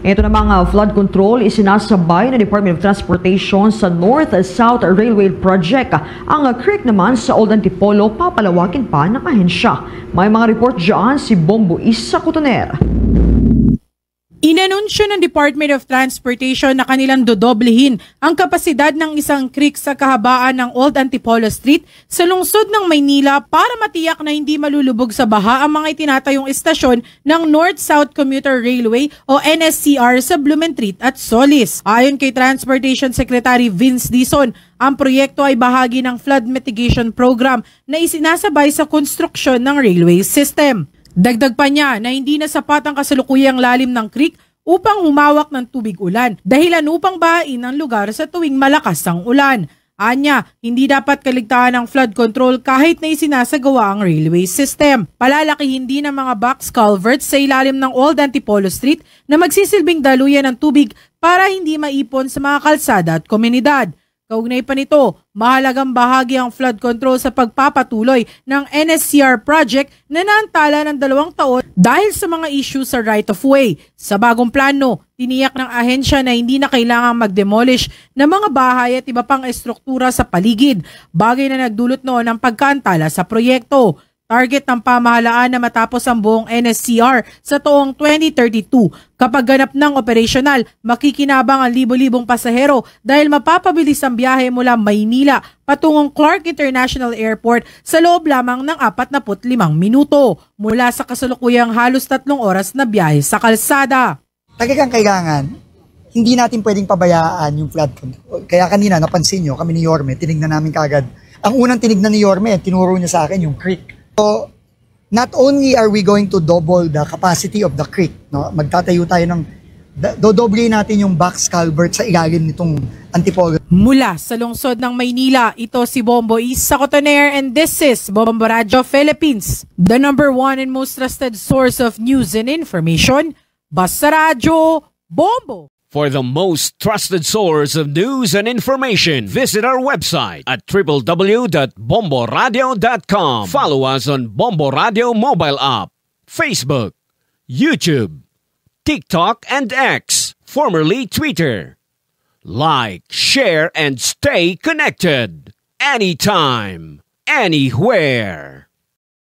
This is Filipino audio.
Ito na mga flood control isinasabay ng Department of Transportation sa North-South Railway Project. Ang creek naman sa Old Antipolo papalawakin pa ng ahensya. May mga report dyan si Bombo Isa Cotoner. Inanunsyo ng Department of Transportation na kanilang dodoblehin ang kapasidad ng isang creek sa kahabaan ng Old Antipolo Street sa lungsod ng Maynila para matiyak na hindi malulubog sa baha ang mga itinatayong istasyon ng North-South Commuter Railway o NSCR sa Blumentritt at Solis. Ayon kay Transportation Secretary Vince Dizon, ang proyekto ay bahagi ng flood mitigation program na isinasabay sa konstruksyon ng railway system. Dagdag pa niya na hindi na sapat ang kasalukuyang lalim ng creek upang humawak ng tubig ulan, dahilan upang bahain ang lugar sa tuwing malakas ang ulan. Anya, hindi dapat kaligtaan ng flood control kahit na isinasagawa ang railway system. Palalakihin din ng mga box culverts sa ilalim ng Old Antipolo Street na magsisilbing daluyan ng tubig para hindi maipon sa mga kalsada at komunidad. Kaugnay pa nito, mahalagang bahagi ang flood control sa pagpapatuloy ng NSCR project na naantala ng 2 taon dahil sa mga issue sa right-of-way. Sa bagong plano, tiniyak ng ahensya na hindi na kailangang mag-demolish ng mga bahay at iba pang estruktura sa paligid, bagay na nagdulot noon ng pagkaantala sa proyekto. Target ng pamahalaan na matapos ang buong NSCR sa taong 2032. Kapag ganap ng operasyonal, makikinabang ang libo-libong pasahero dahil mapapabilis ang biyahe mula Maynila patungong Clark International Airport sa loob lamang ng 45 minuto mula sa kasalukuyang halos 3 oras na biyahe sa kalsada. Talagang kailangan, hindi natin pwedeng pabayaan yung flood control. Kaya kanina, napansin nyo, kami ni Yorme, tinignan namin kagad. Ang unang tinignan ni Yorme, tinuro niya sa akin yung creek. So, not only are we going to double the capacity of the creek, no? Magtatayo tayo ng, dodoble natin yung box culvert sa ilalim nitong Antipolo. Mula sa lungsod ng Maynila, ito si Bombo Isa Cotoner and this is Bombo Radio Philippines, the #1 and most trusted source of news and information. Basta Radio Bombo! For the most trusted source of news and information, visit our website at www.bomboradio.com. Follow us on Bombo Radio mobile app, Facebook, YouTube, TikTok, and X, formerly Twitter. Like, share, and stay connected. Anytime, anywhere.